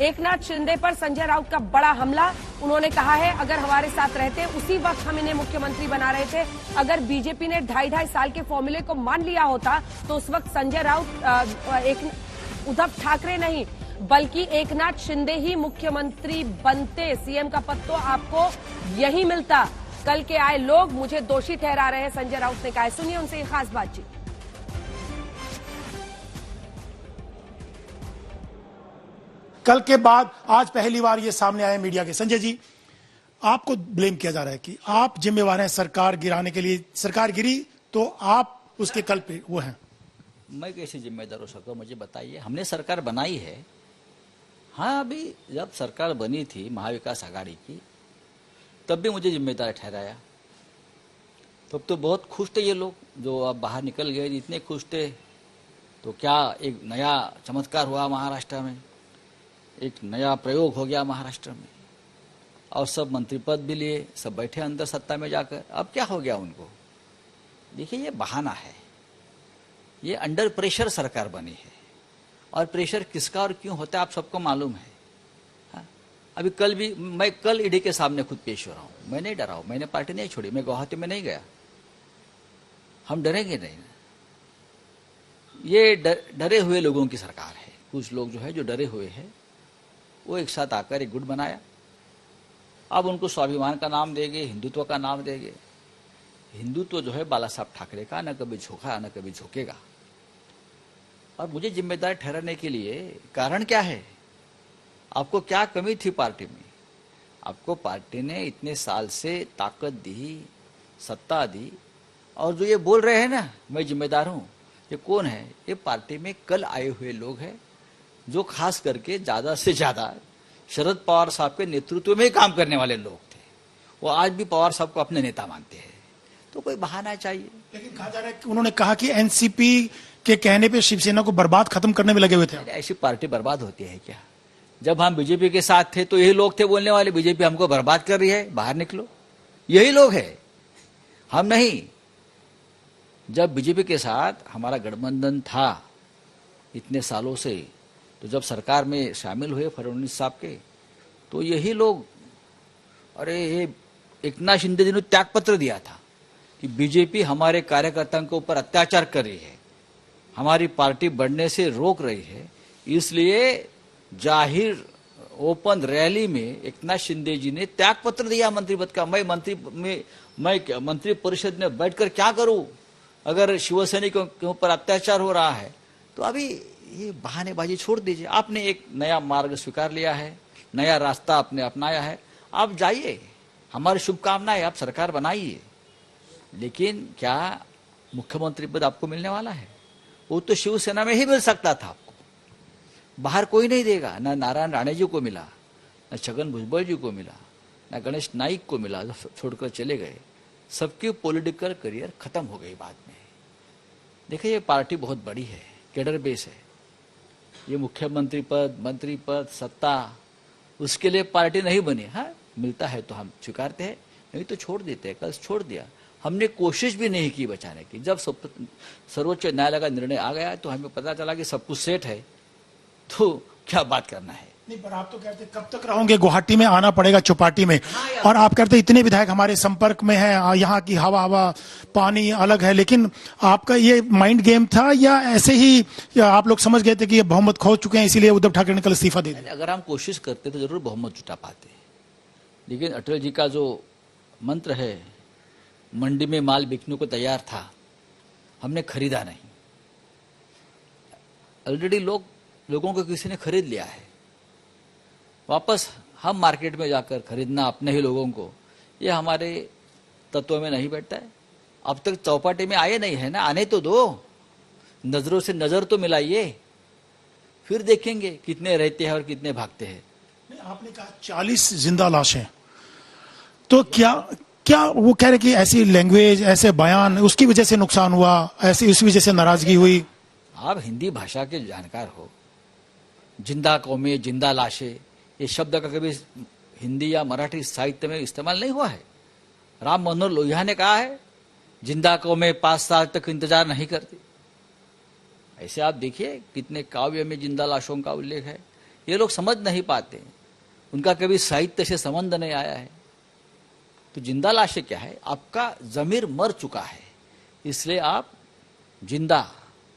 एकनाथ शिंदे पर संजय राउत का बड़ा हमला। उन्होंने कहा है अगर हमारे साथ रहते उसी वक्त हम इन्हें मुख्यमंत्री बना रहे थे। अगर बीजेपी ने 2.5 साल के फॉर्मूले को मान लिया होता तो उस वक्त संजय राउत उद्धव ठाकरे नहीं बल्कि एकनाथ शिंदे ही मुख्यमंत्री बनते। सीएम का पद तो आपको यही मिलता। कल के आए लोग मुझे दोषी ठहरा रहे हैं, संजय राउत ने कहा। सुनिए उनसे ये खास बातचीत। कल के बाद आज पहली बार ये सामने आया मीडिया के। संजय जी, आपको ब्लेम किया जा रहा है कि आप जिम्मेवार हैं सरकार गिराने के लिए। सरकार गिरी तो आप उसके कल पे वो हैं। मैं कैसे जिम्मेदार हो सकता हूं, मुझे बताइए। हमने सरकार बनाई है। हाँ, अभी जब सरकार बनी थी महाविकास आघाड़ी की, तब भी मुझे जिम्मेदार ठहराया। तब तो बहुत खुश थे ये लोग जो अब बाहर निकल गए, इतने खुश थे। तो क्या एक नया चमत्कार हुआ महाराष्ट्र में, एक नया प्रयोग हो गया महाराष्ट्र में, और सब मंत्री पद भी लिए, सब बैठे अंदर सत्ता में जाकर। अब क्या हो गया उनको? देखिए, ये बहाना है। ये अंडर प्रेशर सरकार बनी है, और प्रेशर किसका और क्यों होता है आप सबको मालूम है। हाँ? अभी कल भी मैं ईडी के सामने खुद पेश हो रहा हूं। मैं नहीं डरा हूं, मैंने पार्टी नहीं छोड़ी, मैं गुवाहाटी में नहीं गया। हम डरेंगे नहीं। ये डरे हुए लोगों की सरकार है। कुछ लोग जो है जो डरे हुए हैं, वो एक साथ आकर एक गुट बनाया। अब उनको स्वाभिमान का नाम देंगे, हिंदुत्व का नाम देंगे। हिंदुत्व जो है बाला साहब ठाकरे का, न कभी झोंका न कभी झोंकेगा। और मुझे जिम्मेदार ठहराने के लिए कारण क्या है? आपको क्या कमी थी पार्टी में? आपको पार्टी ने इतने साल से ताकत दी, सत्ता दी, और जो ये बोल रहे हैं ना मैं जिम्मेदार हूं, ये कौन है? ये पार्टी में कल आए हुए लोग हैं, जो खास करके ज्यादा से ज्यादा शरद पवार साहब के नेतृत्व में ही काम करने वाले लोग थे। वो आज भी पवार साहब को अपने नेता मानते हैं। तो कोई बहाना चाहिए। लेकिन कहा जा रहा है कि उन्होंने कहा कि एनसीपी के कहने पे शिवसेना को बर्बाद खत्म करने में लगे हुए थे। ऐसी पार्टी बर्बाद होती है क्या? जब हम बीजेपी के साथ थे तो यही लोग थे बोलने वाले, बीजेपी हमको बर्बाद कर रही है, बाहर निकलो। यही लोग हैं, हम नहीं। जब बीजेपी के साथ हमारा गठबंधन था इतने सालों से, तो जब सरकार में शामिल हुए फडणवीस साहब के, तो यही लोग, अरे ये एकनाथ शिंदे जी ने त्यागपत्र दिया था कि बीजेपी हमारे कार्यकर्ताओं के ऊपर अत्याचार कर रही है, हमारी पार्टी बढ़ने से रोक रही है। इसलिए जाहिर ओपन रैली में एकनाथ शिंदे जी ने त्यागपत्र दिया मंत्री पद का। मैं मंत्री परिषद में बैठकर क्या करूं अगर शिवसैनिकों के ऊपर अत्याचार हो रहा है? तो अभी ये बहानेबाजी छोड़ दीजिए। आपने एक नया मार्ग स्वीकार लिया है, नया रास्ता आपने अपनाया है। आप जाइए, हमारी शुभकामनाएं, आप सरकार बनाइए। लेकिन क्या मुख्यमंत्री पद आपको मिलने वाला है? वो तो शिवसेना में ही मिल सकता था आपको, बाहर कोई नहीं देगा। ना नारायण राणे जी को मिला, ना छगन भुजबल जी को मिला, ना गणेश नाइक को मिला, छोड़कर चले गए। सबकी पॉलिटिकल करियर खत्म हो गई बाद में। देखिए, ये पार्टी बहुत बड़ी है, कैडर बेस है। ये मुख्यमंत्री पद, मंत्री पद, सत्ता, उसके लिए पार्टी नहीं बनी। हाँ, मिलता है तो हम स्वीकारते हैं, नहीं तो छोड़ देते हैं। कल छोड़ दिया। हमने कोशिश भी नहीं की बचाने की। जब सर्वोच्च न्यायालय का निर्णय आ गया तो हमें पता चला कि सब कुछ सेट है, तो क्या बात करना है। नहीं, पर आप तो कहते कब तक रहोगे गुवाहाटी में? आना पड़ेगा चौपाटी में। और आप कहते इतने विधायक हमारे संपर्क में हैं, यहाँ की हवा पानी अलग है। लेकिन आपका ये माइंड गेम था या ऐसे ही या आप लोग समझ गए थे कि ये बहुमत खो चुके हैं इसीलिए उद्धव ठाकरे ने कल इस्तीफा दे दिया? अगर हम कोशिश करते तो जरूर बहुमत जुटा पाते। लेकिन अटल जी का जो मंत्र है, मंडी में माल बिकने को तैयार था, हमने खरीदा नहीं। ऑलरेडी लोगों को किसी ने खरीद लिया है। वापस हम मार्केट में जाकर खरीदना अपने ही लोगों को, ये हमारे तत्व में नहीं बैठता है। अब तक चौपाटी में आए नहीं है ना, आने तो दो, नजरों से नजर तो मिलाइए, फिर देखेंगे कितने रहते हैं और कितने भागते हैं। आपने कहा 40 जिंदा लाशें, तो क्या वो कह रहे कि ऐसी लैंग्वेज, ऐसे बयान, उसकी वजह से नुकसान हुआ, ऐसी उस वजह से नाराजगी हुई? आप हिंदी भाषा के जानकार हो। जिंदा कौमें, जिंदा लाशें, ये शब्द का कभी हिंदी या मराठी साहित्य में इस्तेमाल नहीं हुआ है। राम मनोहर लोहिया ने कहा है, जिंदा कौमें 5 साल तक इंतजार नहीं करती। ऐसे आप देखिए कितने काव्य में जिंदा लाशों का उल्लेख है। ये लोग समझ नहीं पाते, उनका कभी साहित्य से संबंध नहीं आया है। तो जिंदा लाशें क्या है, आपका जमीर मर चुका है, इसलिए आप जिंदा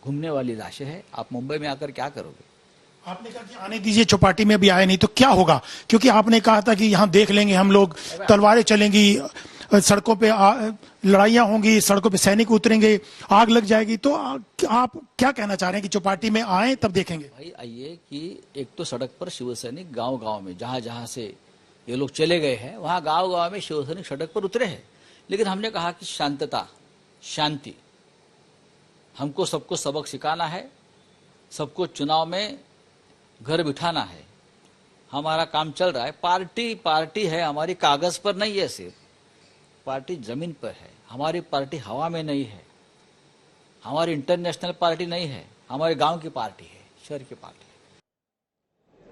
घूमने वाली लाशें हैं। आप मुंबई में आकर क्या करोगे? आपने कहा कि आने दीजिए, चौपाटी में भी आए नहीं तो क्या होगा? क्योंकि आपने कहा था कि यहाँ देख लेंगे हम लोग, तलवारें चलेंगी, सड़कों पे लड़ाइयां होंगी, सड़कों पे सैनिक उतरेंगे, आग लग जाएगी। तो आप क्या कहना चाह रहे हैं कि चौपाटी में आए तब देखेंगे? भाई आइए कि एक तो सड़क पर शिवसैनिक गांव गांव में जहां जहां से ये लोग चले गए हैं वहां गांव गांव में शिवसैनिक सड़क पर उतरे हैं। लेकिन हमने कहा कि शांतता, शांति, हमको सबको सबक सिखाना है, सबको चुनाव में घर बिठाना है। हमारा काम चल रहा है, पार्टी है हमारी, कागज पर नहीं है, सिर्फ पार्टी जमीन पर है। हमारी पार्टी हवा में नहीं है, हमारी इंटरनेशनल पार्टी नहीं है, हमारे गांव की पार्टी है, शहर की पार्टी है।